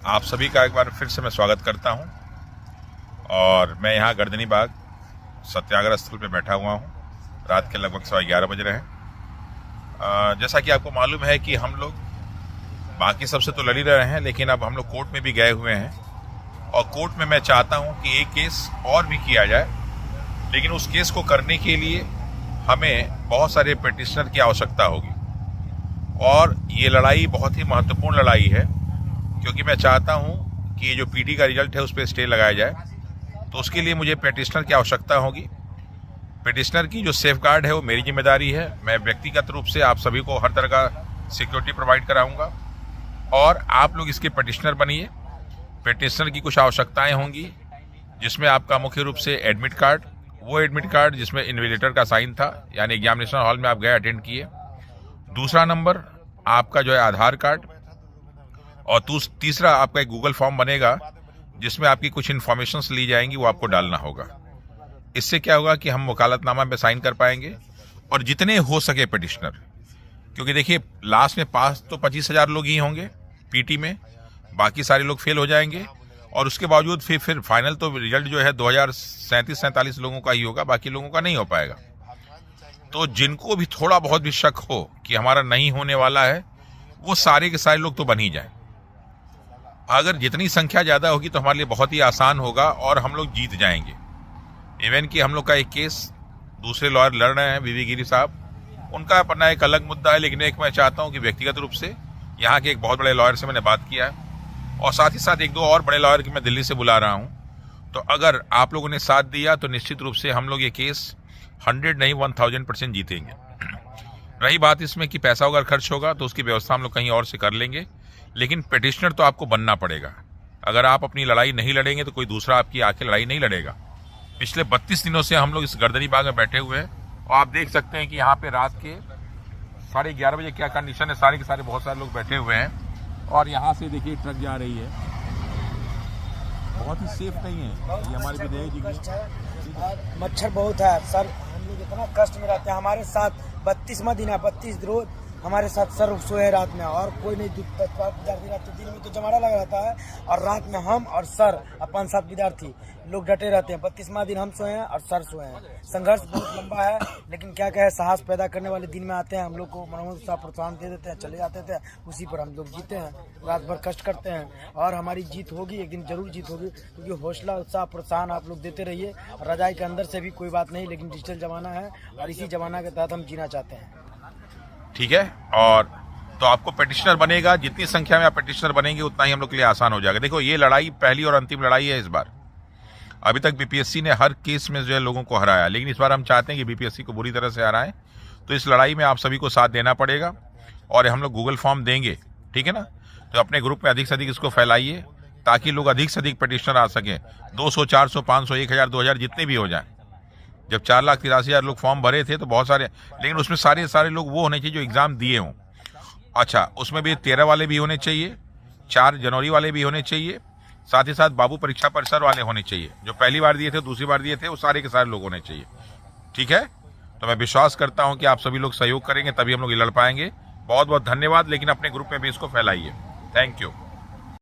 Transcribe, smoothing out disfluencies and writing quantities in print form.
आप सभी का एक बार फिर से मैं स्वागत करता हूं और मैं यहाँ गर्दनी बाग सत्याग्रह स्थल पे बैठा हुआ हूं। रात के लगभग 11:15 बज रहे हैं। जैसा कि आपको मालूम है कि हम लोग बाकी सबसे तो लड़ ही रहे हैं, लेकिन अब हम लोग कोर्ट में भी गए हुए हैं और कोर्ट में मैं चाहता हूं कि एक केस और भी किया जाए, लेकिन उस केस को करने के लिए हमें बहुत सारे पिटिशनर की आवश्यकता होगी और ये लड़ाई बहुत ही महत्वपूर्ण लड़ाई है, क्योंकि मैं चाहता हूं कि ये जो पीटी का रिजल्ट है उस पर स्टे लगाया जाए। तो उसके लिए मुझे पिटिशनर की आवश्यकता होगी। पिटिशनर की जो सेफ गार्ड है वो मेरी जिम्मेदारी है। मैं व्यक्तिगत रूप से आप सभी को हर तरह का सिक्योरिटी प्रोवाइड कराऊंगा और आप लोग इसके पिटिशनर बनिए। पिटिशनर की कुछ आवश्यकताएं होंगी, जिसमें आपका मुख्य रूप से एडमिट कार्ड, वो एडमिट कार्ड जिसमें इन्विजिलेटर का साइन था, यानी एग्जामिनेशन हॉल में आप गए, अटेंड किए। दूसरा नंबर आपका जो है आधार कार्ड, और तीसरा आपका एक गूगल फॉर्म बनेगा जिसमें आपकी कुछ इन्फॉर्मेशंस ली जाएंगी, वो आपको डालना होगा। इससे क्या होगा कि हम वकालतनामा पे साइन कर पाएंगे और जितने हो सके पिटिशनर, क्योंकि देखिए लास्ट में पास तो 25,000 लोग ही होंगे पीटी में, बाकी सारे लोग फेल हो जाएंगे और उसके बावजूद फिर फाइनल तो रिजल्ट जो है 2037-47 लोगों का ही होगा, बाकी लोगों का नहीं हो पाएगा। तो जिनको भी थोड़ा बहुत भी शक हो कि हमारा नहीं होने वाला है, वो सारे के सारे लोग तो बन ही जाएं। अगर जितनी संख्या ज्यादा होगी तो हमारे लिए बहुत ही आसान होगा और हम लोग जीत जाएंगे। इवन कि हम लोग का एक केस दूसरे लॉयर लड़ रहे हैं, वीवी गिरी साहब, उनका अपना एक अलग मुद्दा है, लेकिन एक मैं चाहता हूं कि व्यक्तिगत रूप से यहाँ के एक बहुत बड़े लॉयर से मैंने बात किया है और साथ ही साथ एक दो और बड़े लॉयर की मैं दिल्ली से बुला रहा हूँ। तो अगर आप लोगों ने साथ दिया तो निश्चित रूप से हम लोग ये केस 100 नहीं 1000% जीतेंगे। रही बात इसमें कि पैसा अगर खर्च होगा तो उसकी व्यवस्था हम लोग कहीं और से कर लेंगे, लेकिन पिटिशनर तो आपको बनना पड़ेगा। अगर आप अपनी लड़ाई नहीं लड़ेंगे तो कोई दूसरा आपकी आके लड़ाई नहीं लड़ेगा। पिछले 32 दिनों से हम लोग इस गर्दनी बाग में बैठे हुए हैं और आप देख सकते हैं कि यहाँ पे रात के 11:30 बजे क्या कंडीशन है। सारे के सारे बहुत सारे लोग बैठे हुए हैं और यहाँ से देखिए ट्रक जा रही है, बहुत ही सेफ नहीं है ये हमारे विधेयक जी। मच्छर बहुत है सर, हम लोग इतना कष्ट में रहते हैं। हमारे साथ 32वां दिन है, 32 रोज हमारे साथ सर सोए रात में और कोई नहीं। विद्यार्थी दिन में तो जमाना लगा रहता है और रात में हम और सर और 5-7 विद्यार्थी लोग डटे रहते हैं। 32वां दिन हम सोए हैं और सर सोए हैं। संघर्ष बहुत लंबा है, लेकिन क्या कहे, साहस पैदा करने वाले दिन में आते हैं। हम लोग को मनोबल प्रोत्साहन दे देते हैं, चले जाते थे, उसी पर हम लोग जीते हैं। रात भर कष्ट करते हैं और हमारी जीत होगी, एक दिन जरूर जीत होगी, क्योंकि हौसला उत्साह प्रोत्साहन आप लोग देते रहिए। रजाई के अंदर से भी कोई बात नहीं, लेकिन डिजिटल जमाना है और इसी जमाना के तहत हम जीना चाहते हैं। ठीक है, और तो आपको पिटिशनर बनेगा, जितनी संख्या में आप पिटिशनर बनेंगे उतना ही हम लोग के लिए आसान हो जाएगा। देखो ये लड़ाई पहली और अंतिम लड़ाई है इस बार। अभी तक बीपीएससी ने हर केस में जो है लोगों को हराया, लेकिन इस बार हम चाहते हैं कि बीपीएससी को बुरी तरह से हराएं। तो इस लड़ाई में आप सभी को साथ देना पड़ेगा और हम लोग गूगल फॉर्म देंगे, ठीक है ना। तो अपने ग्रुप में अधिक से अधिक इसको फैलाइए ताकि लोग अधिक से अधिक पिटिशनर आ सकें। 200, 400, 500, 1000, 2000 जितने भी हो जाएं। जब 4,83,000 लोग फॉर्म भरे थे तो बहुत सारे, लेकिन उसमें सारे लोग वो होने चाहिए जो एग्जाम दिए हों। अच्छा, उसमें भी 13 वाले भी होने चाहिए, 4 जनवरी वाले भी होने चाहिए, साथ ही साथ बाबू परीक्षा परिसर वाले होने चाहिए। जो पहली बार दिए थे, दूसरी बार दिए थे, वो सारे के सारे लोग होने चाहिए। ठीक है, तो मैं विश्वास करता हूं कि आप सभी लोग सहयोग करेंगे, तभी हम लोग ये लड़ पाएंगे। बहुत बहुत धन्यवाद, लेकिन अपने ग्रुप में भी इसको फैलाइए। Thank you.